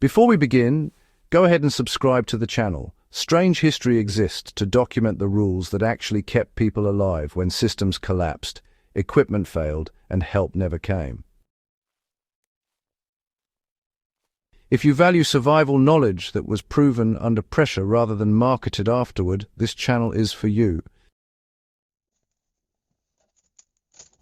Before we begin, go ahead and subscribe to the channel. Strange history exists to document the rules that actually kept people alive when systems collapsed, equipment failed, and help never came. If you value survival knowledge that was proven under pressure rather than marketed afterward, this channel is for you.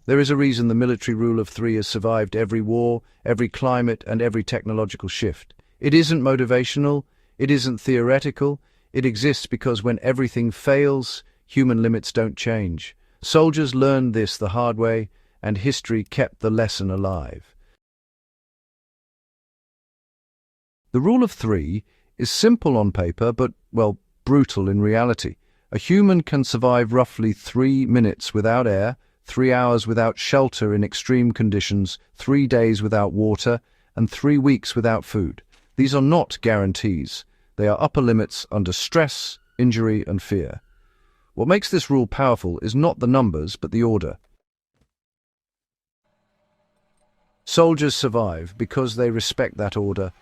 There is a reason the military rule of three has survived every war, every climate, and every technological shift. It isn't motivational, it isn't theoretical, it exists because when everything fails, human limits don't change. Soldiers learned this the hard way, and history kept the lesson alive. The rule of three is simple on paper, but, well, brutal in reality. A human can survive roughly 3 minutes without air, 3 hours without shelter in extreme conditions, 3 days without water, and 3 weeks without food. These are not guarantees. They are upper limits under stress, injury, and fear. What makes this rule powerful is not the numbers, but the order. Soldiers survive because they respect that order,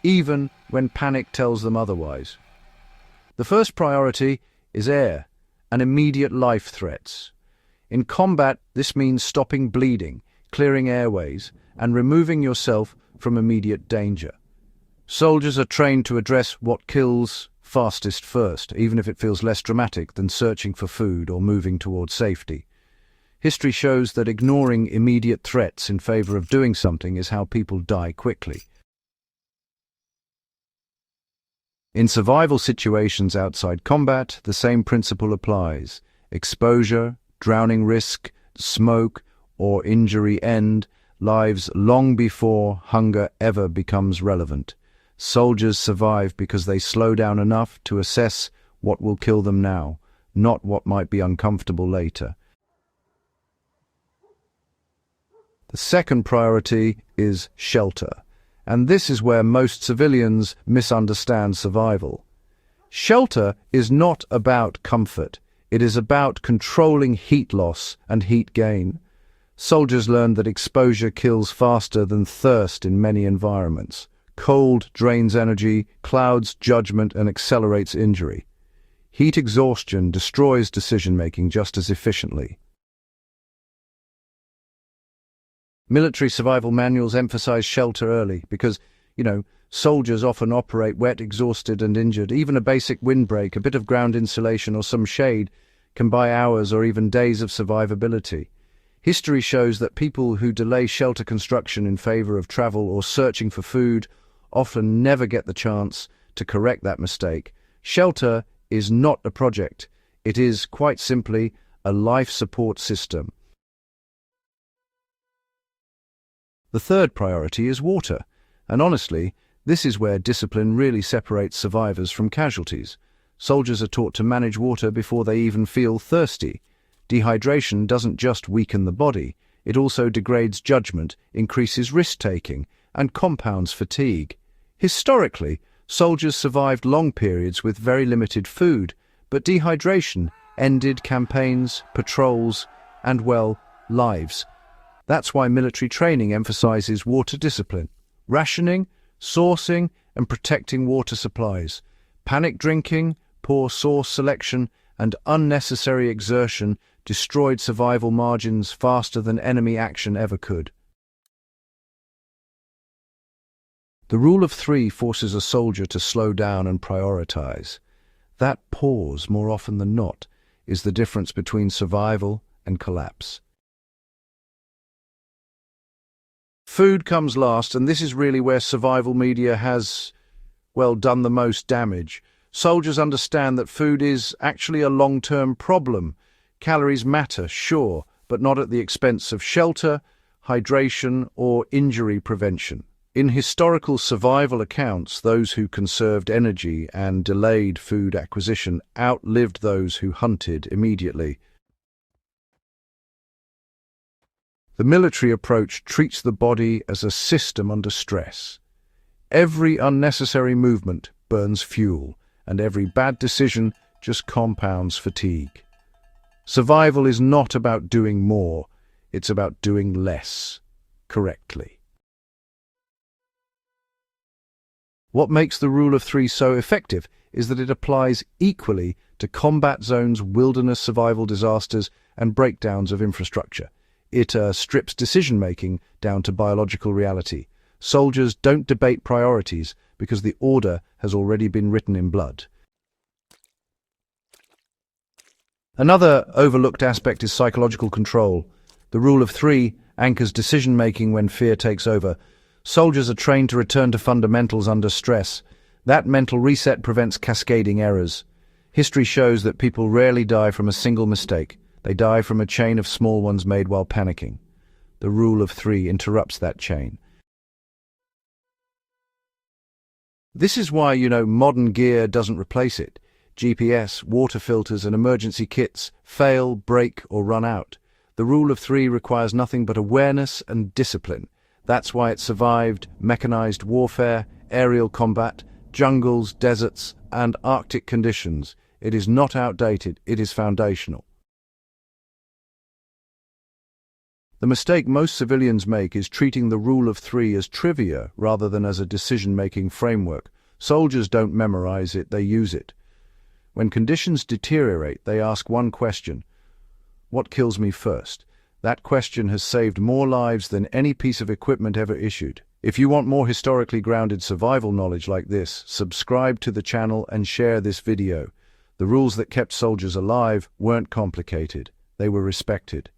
even when panic tells them otherwise. The first priority is air and immediate life threats. In combat, this means stopping bleeding, clearing airways, and removing yourself from immediate danger. Soldiers are trained to address what kills fastest first, even if it feels less dramatic than searching for food or moving towards safety. History shows that ignoring immediate threats in favor of doing something is how people die quickly. In survival situations outside combat, the same principle applies. Exposure, drowning risk, smoke, or injury end lives long before hunger ever becomes relevant. Soldiers survive because they slow down enough to assess what will kill them now, not what might be uncomfortable later. The second priority is shelter, and this is where most civilians misunderstand survival. Shelter is not about comfort. It is about controlling heat loss and heat gain. Soldiers learn that exposure kills faster than thirst in many environments. Cold drains energy, clouds judgment, and accelerates injury. Heat exhaustion destroys decision-making just as efficiently. Military survival manuals emphasize shelter early because, soldiers often operate wet, exhausted, and injured. Even a basic windbreak, a bit of ground insulation, or some shade can buy hours or even days of survivability. History shows that people who delay shelter construction in favor of travel or searching for food often never get the chance to correct that mistake. Shelter is not a project. It is, quite simply, a life support system. The third priority is water, and honestly, this is where discipline really separates survivors from casualties. Soldiers are taught to manage water before they even feel thirsty. Dehydration doesn't just weaken the body, it also degrades judgment, increases risk-taking, and compounds fatigue. Historically, soldiers survived long periods with very limited food, but dehydration ended campaigns, patrols, and, lives. That's why military training emphasizes water discipline, rationing, sourcing, and protecting water supplies. Panic drinking, poor source selection, and unnecessary exertion destroyed survival margins faster than enemy action ever could. The rule of three forces a soldier to slow down and prioritize. That pause, more often than not, is the difference between survival and collapse. Food comes last, and this is really where survival media has, done the most damage. Soldiers understand that food is actually a long-term problem. Calories matter, sure, but not at the expense of shelter, hydration, or injury prevention. In historical survival accounts, those who conserved energy and delayed food acquisition outlived those who hunted immediately. The military approach treats the body as a system under stress. Every unnecessary movement burns fuel, and every bad decision just compounds fatigue. Survival is not about doing more, it's about doing less, correctly. What makes the rule of three so effective is that it applies equally to combat zones, wilderness survival disasters, and breakdowns of infrastructure. It strips decision-making down to biological reality. Soldiers don't debate priorities because the order has already been written in blood. Another overlooked aspect is psychological control. The rule of three anchors decision-making when fear takes over. Soldiers are trained to return to fundamentals under stress. That mental reset prevents cascading errors. History shows that people rarely die from a single mistake. They die from a chain of small ones made while panicking. The rule of three interrupts that chain. This is why, modern gear doesn't replace it. GPS, water filters, and emergency kits fail, break, or run out. The rule of three requires nothing but awareness and discipline. That's why it survived mechanized warfare, aerial combat, jungles, deserts, and Arctic conditions. It is not outdated, it is foundational. The mistake most civilians make is treating the rule of three as trivia rather than as a decision-making framework. Soldiers don't memorize it, they use it. When conditions deteriorate, they ask one question: what kills me first? That question has saved more lives than any piece of equipment ever issued. If you want more historically grounded survival knowledge like this, subscribe to the channel and share this video. The rules that kept soldiers alive weren't complicated. They were respected.